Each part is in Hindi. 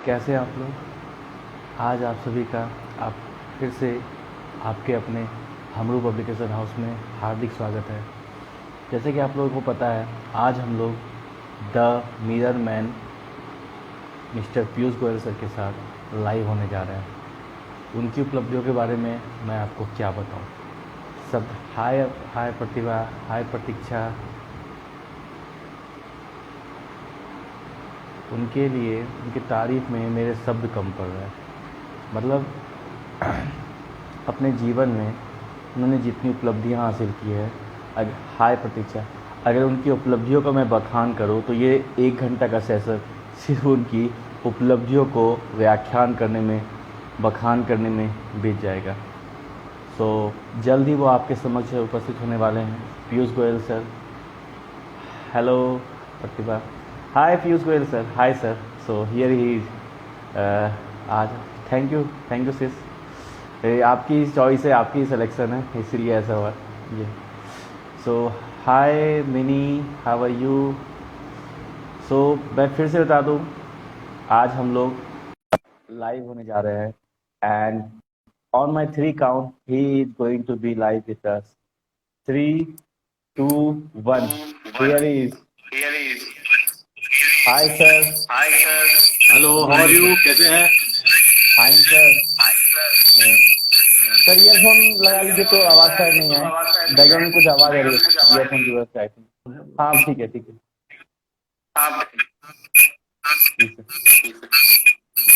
कैसे हैं आप लोग? आज आप सभी का आप फिर से आपके अपने हमरू पब्लिकेशन हाउस में हार्दिक स्वागत है। जैसे कि आप लोगों को पता है, आज हम लोग the mirror man mister Piyush Goyal sir के साथ लाइव होने जा रहे हैं। उनकी उपलब्धियों के बारे में मैं आपको क्या बताऊं। सब हाय हाय प्रतिभा, हाय प्रतीक्षा। उनके लिए उनकी तारीफ़ में मेरे शब्द कम पड़ रहे हैं। मतलब अपने जीवन में उन्होंने जितनी उपलब्धियां हासिल की है, हाय प्रतीक्षा, अगर उनकी उपलब्धियों का मैं बखान करूं तो ये 1 घंटा का सेशन सिर्फ उनकी उपलब्धियों को व्याख्यान करने में, बखान करने में बीत जाएगा। सो जल्द ही वो आपके समक्ष उपस्थित होने वाले हैं, Piyush Goyal sir. Hello Pratibha. Hi Piyush Goyal sir, hi sir. So here he is. आज थैंक यू सिस। आपकी चॉइस है, आपकी सिलेक्शन है, इसीलिए ऐसा हुआ ये। सो हाय मिनी, हाउ आर यू? सो मैं फिर से बता दूं, आज हम लोग लाइव होने जा रहे हैं and on my 3 count he is going to be live with us. 3, 2, 1। Here is. Hi sir. Hello, how are you? कैसे हैं? Fine sir. सर ईयरफोन लगा लीजिए तो आवाज शायद नहीं आए, बैकग्राउंड में कुछ आवाज आ रही है ईयरफोन की वजह से आई थिंक। हाँ ठीक है ठीक है ठीक है।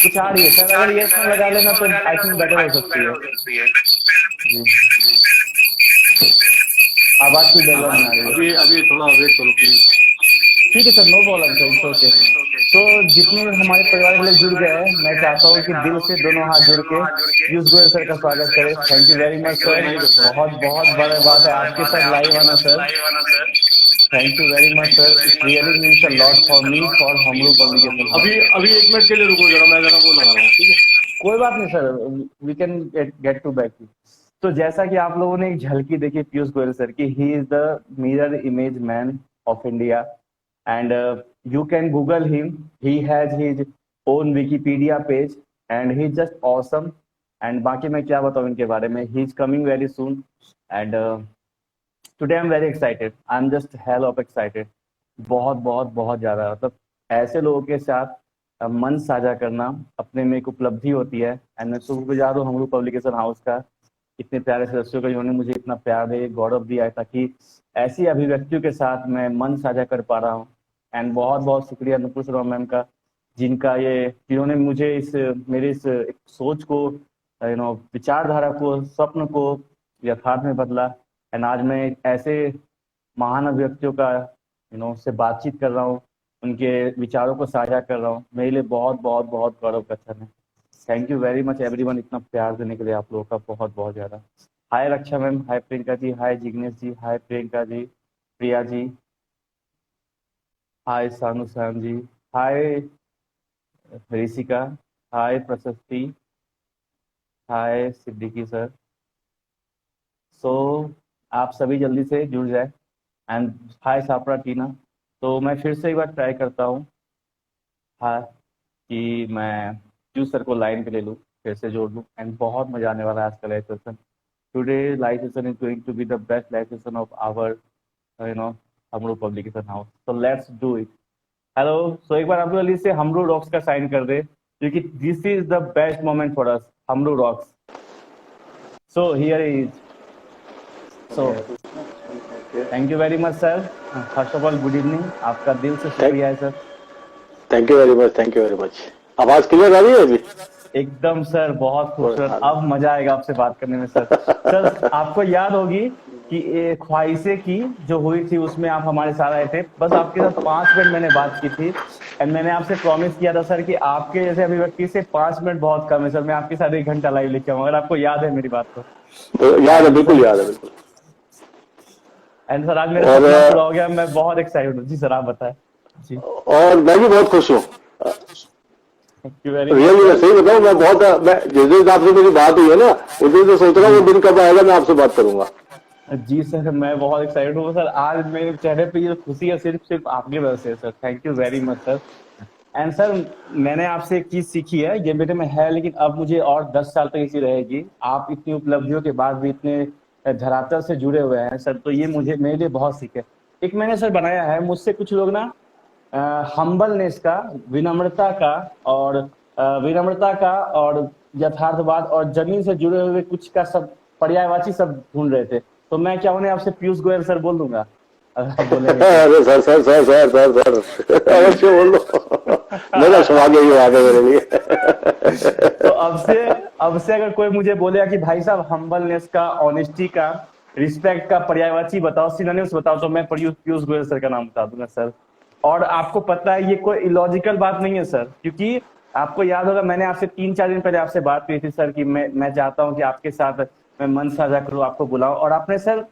कुछ आ रही है सर, अगर ईयरफोन लगा लेना तो आई थिंक बेटर हो सकती है जी। आवाज की बैकग्राउंड में आ रही है। अभी अभी थोड़ा वेट करो प्लीज। ठीक है sir, no problem sir, it's okay. तो जितने हमारे परिवार के लोग जुड़ गए हैं, मैं चाहता हूँ कि दिल से दोनों हाथ जोड़ के पीयूष गोयल सर का स्वागत करें। Thank you very much sir. बहुत बहुत बड़ा बात है आपके साथ लाइव आना sir. Thank you very much sir, it really means a lot for me, for हमरू पब्लिकेशन अभी हाउस। अभी 1 मिनट के लिए रुको जरा, मैं जरा वो लगा रहा हूँ, ठीक है? कोई बात नहीं sir, we can get to back. तो जैसा कि आप लोगों ने एक झलकी देखी पीयूष गोयल सर की, he is the mirror image man of India and you can google him. He has his own wikipedia page and he's just awesome. And बाकी मैं क्या बताऊँ इनके बारे में, he is coming very soon and today I'm very excited. I'm just hell of excited. बहुत बहुत बहुत ज़्यादा, मतलब ऐसे लोगों के साथ मन साझा करना अपने में एक उपलब्धि होती है। एंड मैं शुक्रगुजार हूँ हमरू पब्लिकेशन हाउस का, इतने प्यारे सदस्यों का जिन्होंने मुझे इतना प्यार दिया, गौरव दिया है, ताकि ऐसी अभिव्यक्तियों के साथ मैं मन साझा कर पा रहा हूँ। एंड बहुत बहुत शुक्रिया नुपुर शर्मा मैम का, जिन्होंने मुझे मेरे इस एक सोच को, विचारधारा को, स्वप्न को यथार्थ में बदला। एंड आज मैं ऐसे महान अभिव्यक्तियों का से बातचीत कर रहा हूँ, उनके विचारों को साझा कर रहा हूँ। मेरे लिए बहुत बहुत बहुत गौरव का क्षण है। Thank you very much everyone, इतना प्यार देने के लिए आप लोगों का बहुत बहुत ज़्यादा। हाय रक्षा मैम, हाय प्रियंका जी, हाय जिग्नेश जी, हाय प्रियंका जी, प्रिया जी, हाय सानू सैम जी, हाय ऋषिका, हाय प्रशस्ति, हाय सिद्दीकी सर। सो आप सभी जल्दी से जुड़ जाए। एंड हाय सापरा टीना। तो मैं फिर से एक बार ट्राई करता हूँ, हाँ, कि मैं पीयूष सर को लाइन पे ले लूँ, फिर से जोड़ लूँ। एंड बहुत मजा आने वाला है आज का live session. Today live session is going to be the best live session of our Hamaru publication house. So let's do it. Hello. So एक बार आप लोग जल्दी से हमरू रॉक्स का साइन कर दे, क्योंकि this is the best moment for us, Hamaru rocks. So here is. So thank you very much sir. First of all good evening, आपका दिल से शुक्रिया है sir. Thank you very much, thank you very much. आवाज क्लियर आ रही है अभी? एकदम सर, बहुत खूबसूरत। अब मजा आएगा आपसे बात करने में सर। सर आपको याद होगी कि ख्वाहिशें की जो हुई थी उसमें आप हमारे साथ आए थे। बस आपके साथ 5 मिनट मैंने बात की थी एंड मैंने आपसे प्रॉमिस किया था सर कि आपके जैसे अभिव्यक्ति से 5 मिनट बहुत कम है सर, मैं आपके साथ 1 घंटा लाइव लेके आऊंगा, अगर आपको याद है मेरी बात तो। याद है, एंड बिल्कुल सर, याद है, बिल्कुल। एंड सर आज मेरा और सपना पूरा हो गया, मैं बहुत एक्साइटेड हूँ। जी सर आप बताएं। जी और मैं भी बहुत खुश हूँ। Thank you very much really मैं सर। सही बताऊँ, मैं जिस दिन आपसे मेरी बात हुई है ना, उस दिन से सोच रहा हूँ वो दिन कब आएगा, मैं आपसे बात करूंगा। जी सर, मैं बहुत एक्साइटेड हूँ सर। आज मेरे चेहरे पे ये खुशी है सिर्फ सिर्फ आपकी वजह से sir. Thank you very much sir. And sir, मैंने आपसे एक चीज सीखी है, ये मेरे में है लेकिन अब मुझे और 10 साल तक इसी रहेगी। आप इतनी उपलब्धियों के बाद भी इतने धरातल से जुड़े हुए हैं सर, तो ये मुझे मेरे लिए बहुत सीख है। एक मैंने सर बनाया है, मुझसे कुछ लोग ना हम्बलनेस का, विनम्रता का, और विनम्रता का और यथार्थवाद और जमीन से जुड़े हुए कुछ का सब पर्यायवाची सब ढूंढ रहे थे। तो मैं क्या उन्हें आपसे पीयूष गोयल सर बोल दूंगा, अगर आप बोलेंगे तो। अरे sir sir sir sir sir sir अवश्य बोल दो। मेरा सौभाग्य ही बात है मेरे लिए। तो अब से अगर कोई मुझे बोलेगा कि भाई साहब हम्बलनेस का, ऑनेस्टी का, रिस्पेक्ट का पर्यायवाची बताओ, सिनोनिम्स बताओ, तो मैं पीयूष पीयूष गोयल सर का नाम बता दूंगा सर। और आपको पता है ये कोई इलॉजिकल बात नहीं है सर, क्योंकि आपको याद होगा मैंने आपसे 3-4 दिन पहले आपसे बात की थी सर कि मैं चाहता हूं कि आपके साथ मैं मन साझा करूं, आपको बुलाऊं, और आपने सर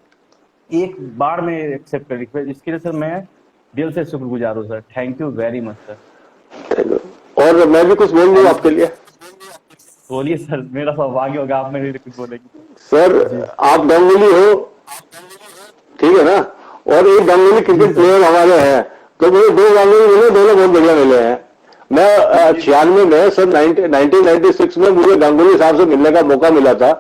एक बार में एक्सेप्ट कर ली। इसके लिए सर मैं दिल से शुक्रगुजार हूँ sir. Thank you very much sir. और मैं भी कुछ बोल दूं एंड आपके लिए। बोलिए सर, मेरा सौभाग्य होगा आप मेरे लिए कुछ बोलेंगे सर जी। आप गंगुली हो, ठीक है ना, और एक गंगुली जी क्रिकेट सर। प्लेयर हमारे हैं, तो मुझे दो गंगुली मिले, दोनों बहुत बढ़िया मिले हैं। मैं जी सर। 96 में, सर 1996 में मुझे गांगुली साहब से मिलने का मौका मिला था,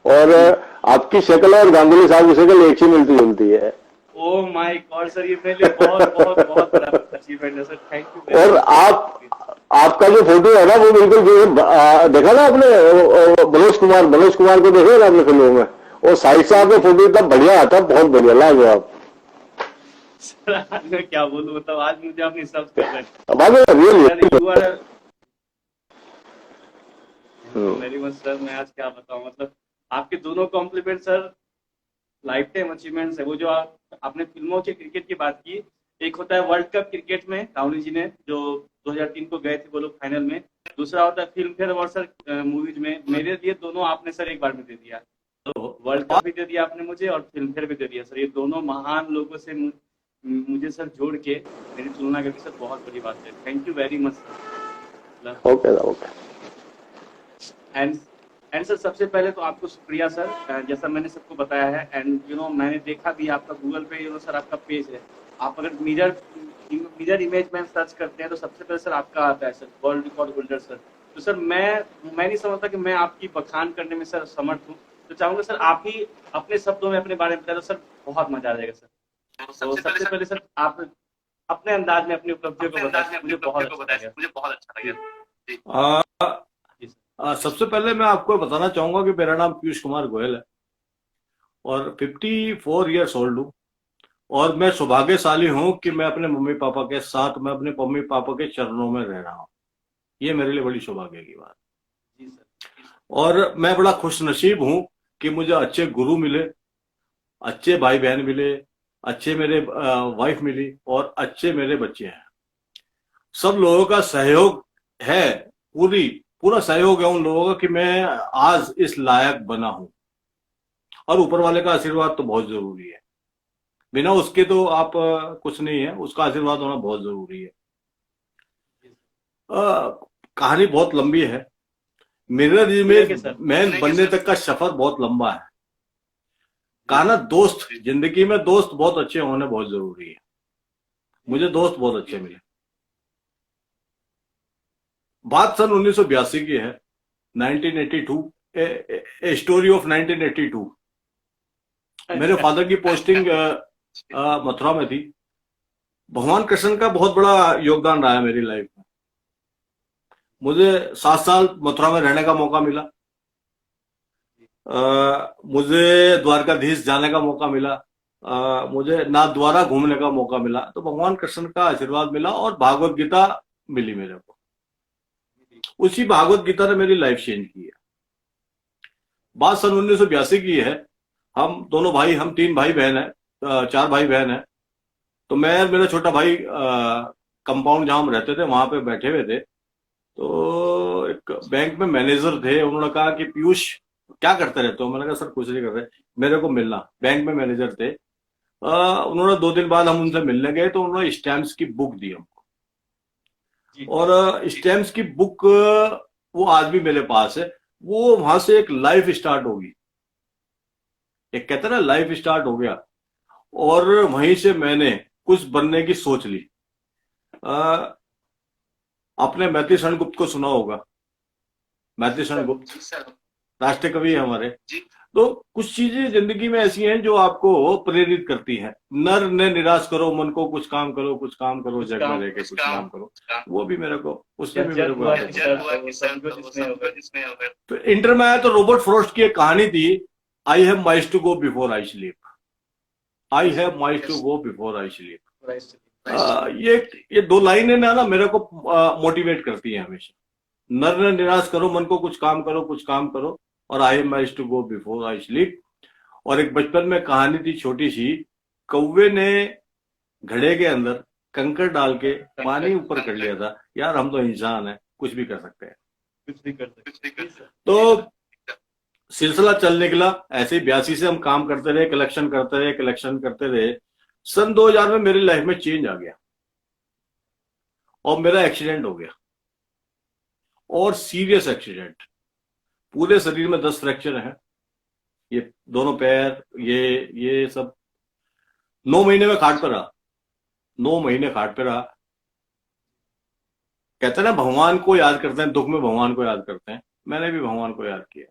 और जी। आपकी शक्ल और गांगुली साहब की शक्ल एक ही मिलती जुलती है। ओ माय गॉड सर, ये मेरे लिए बहुत बहुत बहुत बड़ा अचीवमेंट है सर। थैंक यू वेरी और मच सर। आपका जो फोटो है ना, वो बिल्कुल जो देखा ना आपने, मनोज कुमार को देखे ना आपने फिल्मों में, और साहिब साहब का फोटो इतना बढ़िया आता, बहुत बढ़िया लाजवाब। सर आज मैं क्या बोलूं, मतलब आज मुझे अपनी सब कर रहे हैं अब आगे sir. Real. You are very much sir. मैं आज क्या बताऊं, मतलब आपके दोनों compliment sir lifetime achievements है। वो जो आपने फिल्मों के क्रिकेट की बात की, एक होता है वर्ल्ड कप क्रिकेट में राहुल जी ने जो 2003 को गए थे वो लोग फाइनल में, दूसरा होता है film fair award sir movies में। मेरे लिए दोनों आपने सर एक बार में दे दिया, तो वर्ल्ड कप भी दे दिया आपने मुझे और फिल्म फेयर भी दे दिया सर। ये दोनों महान लोगों से मुझे सर जोड़ के मेरी तुलना करके सर बहुत बड़ी बात है। Thank you very much sir. Okay okay. And and sir सबसे पहले तो आपको शुक्रिया सर, जैसा मैंने सबको बताया है। एंड मैंने देखा भी आपका गूगल पे सर आपका पेज है। आप अगर मिरर इमेज में सर्च करते हैं तो सबसे पहले सर आपका आता है sir, world record holder sir. तो सर मैं नहीं समझता कि मैं आपकी बखान करने में सर समर्थ हूँ, तो चाहूंगा सर आप ही अपने शब्दों में अपने बारे में बताए तो सर बहुत मजा आ जाएगा सर। तो सबसे पहले सर आप अपने अंदाज में अपनी उपलब्धियों को बताए, मुझे बहुत अच्छा लगा जी सर। सबसे पहले मैं आपको बताना चाहूंगा कि मेरा नाम पीयूष कुमार गोयल है और 54 ईयर्स ओल्ड हूँ। और मैं सौभाग्यशाली हूँ कि मैं अपने मम्मी पापा के साथ, मैं अपने मम्मी पापा के चरणों में रह रहा हूँ। ये मेरे लिए बड़ी सौभाग्य की बात। जी सर। और मैं बड़ा खुश नसीब हूँ कि मुझे अच्छे गुरु मिले, अच्छे भाई बहन मिले, अच्छे मेरे वाइफ मिली और अच्छे मेरे बच्चे हैं। सब लोगों का सहयोग है, पूरा सहयोग है उन लोगों का कि मैं आज इस लायक बना हूं। और ऊपर वाले का आशीर्वाद तो बहुत जरूरी है, बिना उसके तो आप कुछ नहीं है, उसका आशीर्वाद होना बहुत जरूरी है। कहानी बहुत लंबी है, मिरर इमेज मैन बनने तक का सफर बहुत लंबा है। कहा दोस्त, जिंदगी में दोस्त बहुत अच्छे होने बहुत जरूरी है। मुझे दोस्त बहुत अच्छे मिले। बात सन 1982 की है, 1982, ए स्टोरी ऑफ 1982। मेरे फादर की पोस्टिंग मथुरा में थी। भगवान कृष्ण का बहुत बड़ा योगदान रहा है मेरी लाइफ में। मुझे 7 साल मथुरा में रहने का मौका मिला। मुझे द्वारकाधीश जाने का मौका मिला। मुझे नाथद्वारा घूमने का मौका मिला। तो भगवान कृष्ण का आशीर्वाद मिला और भागवत गीता मिली मेरे को। उसी भागवत गीता ने मेरी लाइफ चेंज की है। बात सन 1982 की है। हम दोनों भाई, हम 3 भाई बहन है, 4 भाई बहन है। तो मैं और मेरा छोटा भाई कंपाउंड जहां हम रहते थे वहां पे बैठे हुए थे। तो एक बैंक में मैनेजर थे, उन्होंने कहा कि पीयूष क्या करते रहते हो? मैंने कहा सर कुछ नहीं कर रहे, मेरे को मिलना। बैंक में मैनेजर थे। उन्होंने 2 दिन बाद हम उनसे मिलने गए तो उन्होंने स्टैम्प्स की बुक दी हमको। और स्टैम्प्स की बुक वो आज भी मेरे पास है। वो वहां से एक लाइफ स्टार्ट होगी, एक कहते ना लाइफ स्टार्ट हो गया। और वहीं से मैंने कुछ बनने की सोच ली। आपने मैथिली शरण गुप्त को सुना होगा। मैथिली शरण गुप्त राष्ट्रीय कवि है हमारे। तो कुछ चीजें जिंदगी में ऐसी हैं जो आपको प्रेरित करती हैं। नर ने निराश करो मन को, कुछ काम करो, कुछ काम करो, जग में रह के कुछ काम करो। वो भी मेरे को, उसमें भी मेरे को। तो इंटर में आया तो रॉबर्ट फ्रॉस्ट की एक कहानी थी, I have miles to go before I sleep. I have miles to go before I sleep. ये दो लाइनें ना मेरे को मोटिवेट करती है हमेशा। नर ने निराश करो मन को, कुछ काम करो, कुछ काम करो, और I have miles to go before I sleep. और एक बचपन में कहानी थी छोटी सी, कौवे ने घड़े के अंदर कंकड़ डाल के पानी ऊपर कर लिया था। यार हम तो इंसान है, कुछ भी कर सकते हैं, कुछ भी कर सकते हैं। तो सिलसिला चल निकला ऐसे ही। 82 से हम काम करते रहे, कलेक्शन करते रहे। सन 2000 में मेरी लाइफ में चेंज आ गया और मेरा एक्सीडेंट हो गया, और सीरियस एक्सीडेंट। पूरे शरीर में 10 फ्रैक्चर हैं, ये दोनों पैर, ये सब। 9 महीने में खाट पर रहा, 9 महीने खाट पे रहा। कहते हैं ना भगवान को याद करते हैं, दुख में भगवान को याद करते हैं। मैंने भी भगवान को याद किया।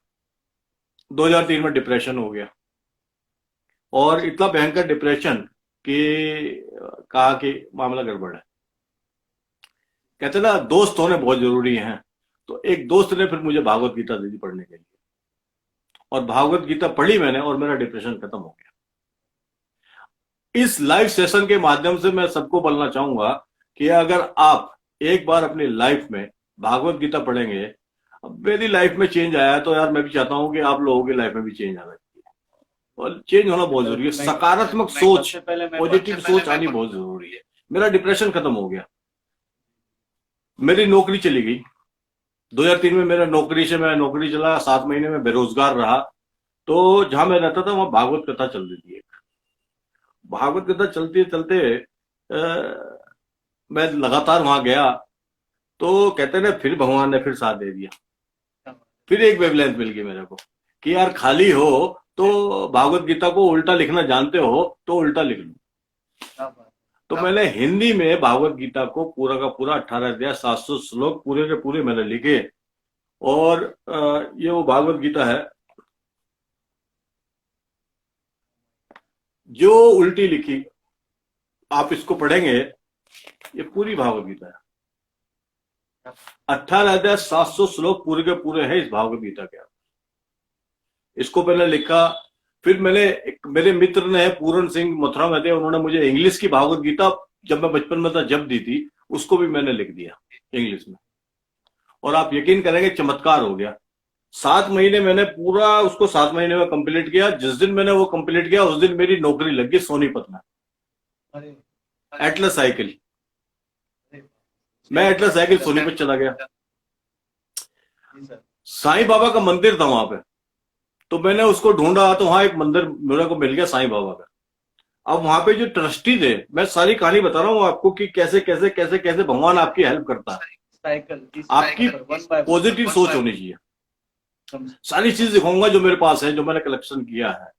2003 में डिप्रेशन हो गया, और इतना भयंकर डिप्रेशन कि कहा कि मामला गड़बड़ है। कहते ना दोस्त होने बहुत जरूरी हैं। तो एक दोस्त ने फिर मुझे भागवत गीता दे दी पढ़ने के लिए, और भागवत गीता पढ़ी मैंने, और मेरा डिप्रेशन खत्म हो गया। इस लाइव सेशन के माध्यम से मैं सबको बोलना चाहूंगा कि अगर आप एक बार अपनी लाइफ में भागवत गीता पढ़ेंगे, मेरी लाइफ में चेंज आया, तो यार मैं भी चाहता हूं कि आप लोगों की लाइफ में भी चेंज आना चाहिए, और चेंज होना बहुत जरूरी है। सकारात्मक सोच, पॉजिटिव सोच आनी बहुत जरूरी है। मेरा डिप्रेशन खत्म हो गया, मेरी नौकरी चली गई। 2003 में मेरा नौकरी से मैं नौकरी चला, 7 महीने में बेरोजगार रहा। तो जहां मैं रहता था वहां भागवत कथा चल रही थी। एक भागवत कथा चलते चलते मैं लगातार वहां गया। तो कहते ना फिर भगवान ने फिर साथ दे दिया, फिर एक वेवलेंथ मिल गई मेरे को कि यार खाली हो तो भागवत गीता को उल्टा लिखना जानते हो तो उल्टा लिख लो। तो मैंने हिंदी में भागवत गीता को पूरा का पूरा 18 अध्याय 700 श्लोक पूरे के पूरे मैंने लिखे। और ये वो भागवत गीता है जो उल्टी लिखी। आप इसको पढ़ेंगे, ये पूरी भागवत गीता है। 18 अध्याय 700 श्लोक पूरे के पूरे हैं इस भागवत गीता के। इसको मैंने लिखा। फिर मेरे मित्र ने पूरन सिंह मथुरा में थे, उन्होंने मुझे इंग्लिश की भागवत गीता जब मैं बचपन में था जब दी थी, उसको भी मैंने लिख दिया इंग्लिश में। और आप यकीन करेंगे चमत्कार हो गया। 7 महीने मैंने पूरा उसको 7 महीने में कंप्लीट किया। जिस दिन मैंने वो कंप्लीट किया उस दिन मेरी नौकरी लग गई सोनीपत में, एटलस साइकिल। मैं एटलस साइकिल सोनीपत चला गया। साईं बाबा का मंदिर था वहां पे, तो मैंने उसको ढूंढा, तो वहां एक मंदिर मेरे को मिल गया साईं बाबा का। अब वहां पे जो ट्रस्टी थे, मैं सारी कहानी बता रहा हूँ आपको कि कैसे कैसे कैसे कैसे भगवान आपकी हेल्प करता है। आपकी पॉजिटिव सोच होनी चाहिए। सारी चीज दिखाऊंगा जो मेरे पास है, जो मैंने कलेक्शन किया है।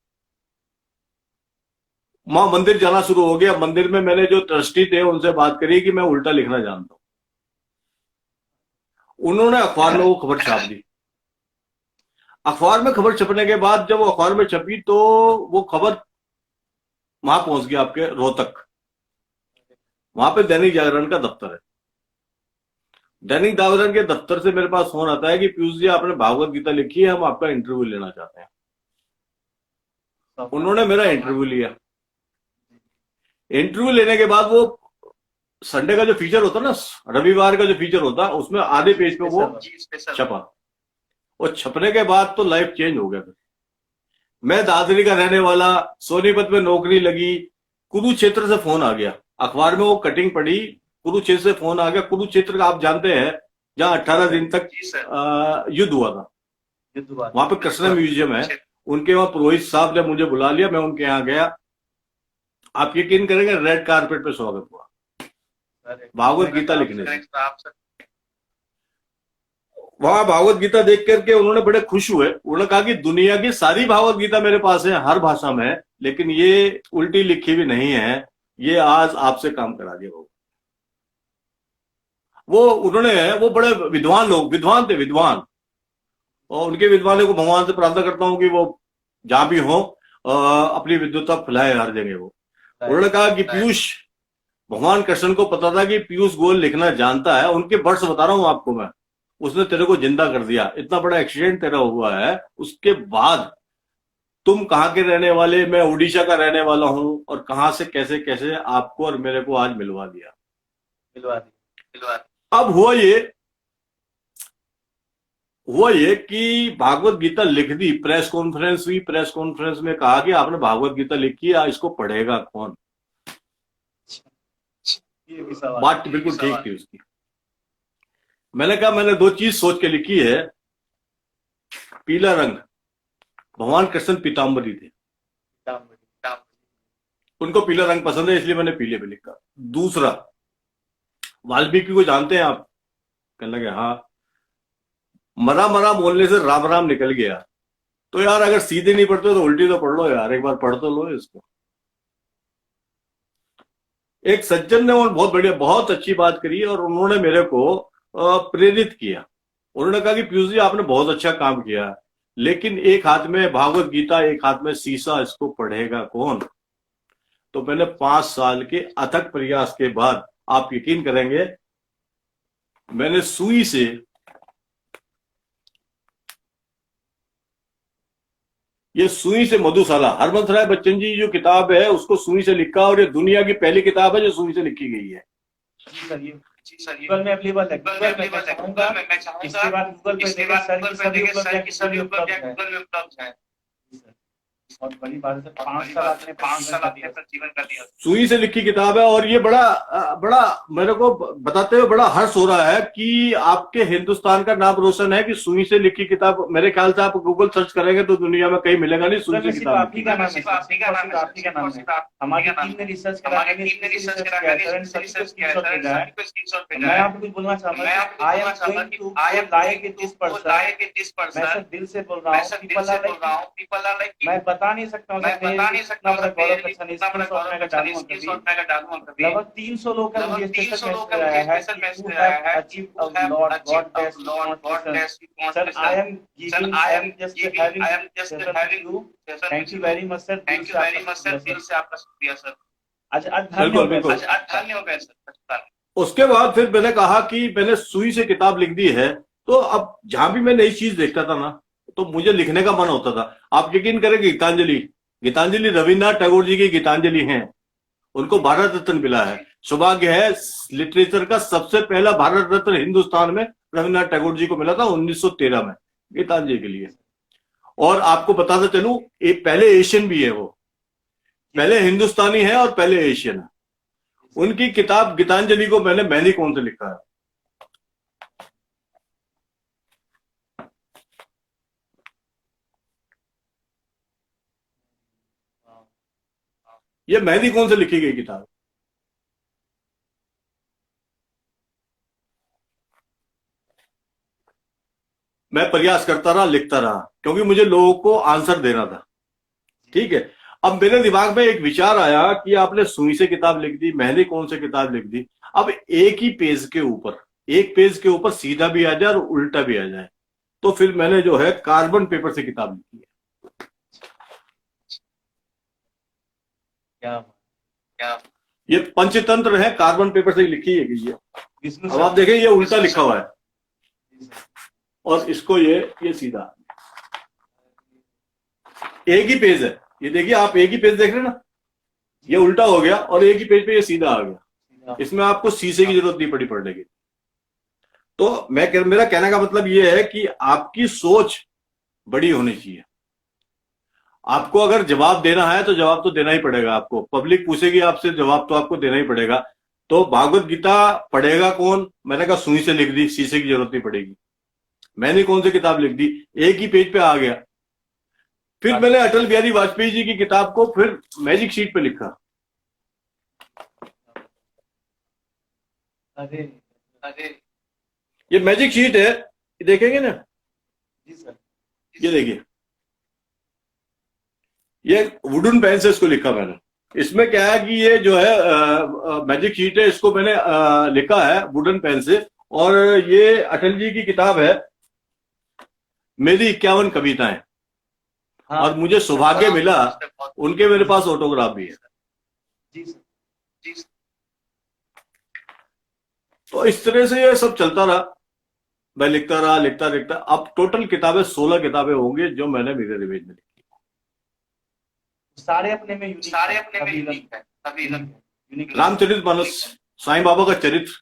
वहां मंदिर जाना शुरू हो गया। मंदिर में मैंने जो ट्रस्टी थे उनसे बात करी कि मैं उल्टा लिखना जानता हूं। उन्होंने अखबार में वो खबर छाप दी। अखबार में खबर छपने के बाद जब वो अखबार में छपी तो वो खबर वहां पहुंच गया आपके रोहतक। वहां पे दैनिक जागरण का दफ्तर है। दैनिक जागरण के दफ्तर से मेरे पास फोन आता है कि पीयूष जी आपने भागवत गीता लिखी है, हम आपका इंटरव्यू लेना चाहते हैं। उन्होंने मेरा इंटरव्यू लिया। इंटरव्यू लेने के बाद वो संडे का जो फीचर होता ना, रविवार का जो फीचर होता, उसमें आधे पेज पे वो छपा। और छपने के बाद तो लाइफ चेंज हो गया। मैं दादरी का रहने वाला, सोनीपत में नौकरी लगी, कुरुक्षेत्र से फोन आ गया। अखबार में वो कटिंग पड़ी, कुरुक्षेत्र से फोन आ गया। कुरुक्षेत्र का आप जानते हैं जहां 18 दिन तक युद्ध हुआ था। वहां पे कृष्ण म्यूजियम है, उनके वहां पुरोहित साहब ने मुझे बुला लिया। मैं उनके यहाँ गया। आप यकीन करेंगे रेड कारपेट पे स्वागत हुआ भागवत गीता लिखने से। वहां भागवत गीता देख करके उन्होंने बड़े खुश हुए। उन्होंने कहा कि दुनिया की सारी भागवत गीता मेरे पास है, हर भाषा में, लेकिन ये उल्टी लिखी भी नहीं है, ये आज आपसे काम करा दिया। वो बड़े विद्वान थे, विद्वान। और उनके विद्वानों को भगवान से प्रार्थना करता हूँ कि वो जहां भी हो अपनी विद्वता फैलाए हर जगह। वो उन्होंने कहा कि पीयूष, भगवान कृष्ण को पता था कि पीयूष गोयल लिखना जानता है, उनके वर्ष बता रहा हूं आपको मैं, उसने तेरे को जिंदा कर दिया, इतना बड़ा एक्सीडेंट तेरा हुआ है, उसके बाद तुम कहाँ के रहने वाले, मैं उड़ीसा का रहने वाला हूं, और कहां से कैसे कैसे आपको और मेरे को आज मिलवा दिया। अब हुआ ये कि भागवत गीता लिख दी, प्रेस कॉन्फ्रेंस हुई, प्रेस कॉन्फ्रेंस में कहा कि आपने भागवत गीता लिखी है, इसको पढ़ेगा कौन। बात बिल्कुल ठीक थी उसकी। मैंने कहा मैंने दो चीज सोच के लिखी है। पीला रंग, भगवान कृष्ण पीताम्बरी थे, उनको पीला रंग पसंद है, इसलिए मैंने पीले पे लिखा। दूसरा, वाल्मीकि को जानते हैं आप? कहने लगे हाँ। मरा मरा बोलने से राम राम निकल गया। तो यार अगर सीधे नहीं पढ़ते तो उल्टी तो पढ़ लो यार, एक बार पढ़ तो लो इसको। एक सज्जन ने बहुत बढ़िया, बहुत अच्छी बात करी, और उन्होंने मेरे को प्रेरित किया। उन्होंने कहा कि पीयूष जी आपने बहुत अच्छा काम किया, लेकिन एक हाथ में भागवत गीता, एक हाथ में शीशा, इसको पढ़ेगा कौन। तो मैंने 5 साल के अथक प्रयास के बाद, आप यकीन करेंगे, मैंने सुई से मधुशाला, हरबंस राय बच्चन जी जो किताब है उसको सुई से लिखा, और ये दुनिया की पहली किताब है जो सुई से लिखी गई है। जी सर, गूगल में अवेलेबल है। गूगल में मैं चाहूंगा इसके बाद गूगल पे देखें सर की सभी उपलब्ध है। बहुत बड़ी बात है, 5 साल आपने 5 साल आपने जीवन का दिया। सुई से लिखी किताब है, और ये बड़ा मेरे को बताते हुए बड़ा हर्ष हो रहा है कि आपके हिंदुस्तान का नाम रोशन है कि सुई से लिखी किताब। मेरे ख्याल से आप गूगल सर्च करेंगे तो दुनिया में कहीं मिलेगा नहीं सुई से किताब। आपकी का नाम है, हमारी टीम ने रिसर्च करा है, मैं आपको कुछ बोलना चाहूंगा। I am like it this person, मैं सब दिल से बोल रहा हूँ, मैं बता नहीं सकता हूँ, लगभग 300 लोग का मुझे स्पेशल मैसेज आया है कि sir I am just having you, thank you very much sir, दिल से आपका शुक्रिया सर। अच्छा धन्यवाद हो गए सर। उसके बाद फिर मैंने कहा कि मैंने सुई से किताब लिख दी है, तो अब जहां भी मैं नई चीज देखता था ना, तो मुझे लिखने का मन होता था। आप यकीन करेंगे, गीतांजलि रविन्द्रनाथ टैगोर जी की गीतांजलि हैं, उनको भारत रत्न मिला है। सौभाग्य है, लिटरेचर का सबसे पहला भारत रत्न हिंदुस्तान में रविन्द्रनाथ टैगोर जी को मिला था 1913 में, गीतांजलि के लिए। और आपको बताता चलूं, पहले एशियन भी है, वो पहले हिंदुस्तानी है और पहले एशियन है। उनकी किताब गीतांजलि को मैंने कौन से लिखा है। ये मेहंदी कौन से लिखी गई किताब। मैं प्रयास करता रहा, लिखता रहा, क्योंकि मुझे लोगों को आंसर देना था। ठीक है, अब मेरे दिमाग में एक विचार आया कि आपने सुई से किताब लिख दी, मेहंदी कौन से किताब लिख दी, अब एक पेज के ऊपर सीधा भी आ जाए और उल्टा भी आ जाए, तो फिर मैंने जो है कार्बन पेपर से किताब लिखी है। ये पंचतंत्र है, कार्बन पेपर से लिखी है। अब आप देखें, ये उल्टा लिखा हुआ है और इसको ये सीधा, एक ही पेज है। ये देखिए, आप एक ही पेज देख रहे हैं ना, ये उल्टा हो गया और एक ही पेज पे ये सीधा आ गया। इसमें आपको शीशे की जरूरत नहीं पड़ी पढ़ने की। तो मेरा कहने का मतलब ये है कि आपकी सोच बड़ी होनी चाहिए। आपको अगर जवाब देना है तो जवाब तो देना ही पड़ेगा आपको। पब्लिक पूछेगी आपसे, जवाब तो आपको देना ही पड़ेगा। तो भागवत गीता पढ़ेगा कौन, मैंने कहा सुई से लिख दी, शीशे की जरूरत नहीं पड़ेगी। मैंने कौन सी किताब लिख दी, एक ही पेज पे आ गया। फिर मैंने अटल बिहारी वाजपेयी जी की किताब को फिर मैजिक शीट पे लिखा। ये मैजिक शीट है, देखेंगे ना, ये देखिए, ये वुडन पेन से इसको लिखा मैंने। इसमें क्या है कि ये जो है मैजिक शीट है, इसको मैंने लिखा है वुडन पेन से, और ये अटल जी की किताब है मेरी 51 कविताएं। हाँ और मुझे सौभाग्य मिला उनके मेरे पास ऑटोग्राफ भी है। जी सर। तो इस तरह से ये सब चलता रहा, मैं लिखता रहा लिखता लिखता। अब टोटल किताबें 16 किताबें होंगी जो मैंने मिरर इमेज में लिखी। सारे अपने में यूनिक है, सभी यूनिक। रामचरितमानस, साईं बाबा का चरित्र,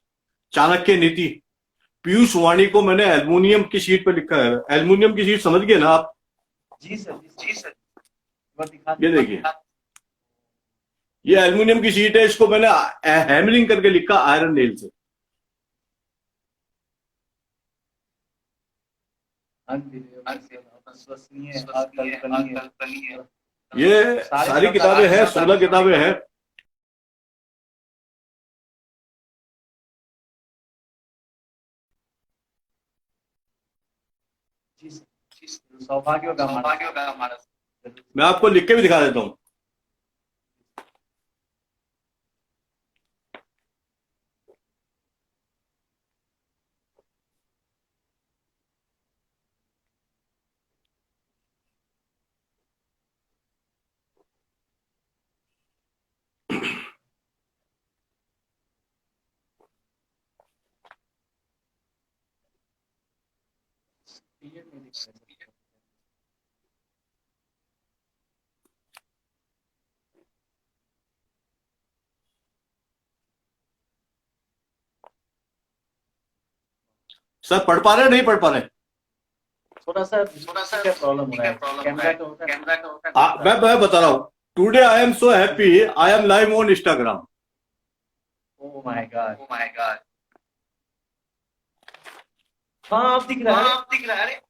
चाणक्य नीति, पीयूष वाणी को मैंने एल्युमिनियम की शीट पे लिखा है। एल्युमिनियम की शीट समझ गए ना आप? जी सर, जी सर। वो दिखा ये देखिए, ये एल्युमिनियम की शीट है, इसको मैंने हैमरिंग करके लिखा आयरन नेल से। विश्वसनीय, अकल्पनीय। ये सारी किताबें हैं, 16 किताबें हैं। जी सर, सौभाग्य होगा हमारा। मैं आपको लिख के भी दिखा देता हूं। सर पढ़ पा रहे नहीं पढ़ पा रहे? थोड़ा सा क्या प्रॉब्लम हो रहा है, कैमरा का होता है। मैं बता रहा हूं। Today I am so happy, I am live on Instagram. Oh my God. हाँ आप दिख रहा है।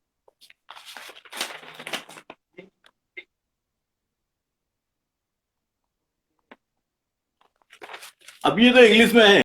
अब ये तो इंग्लिश में है।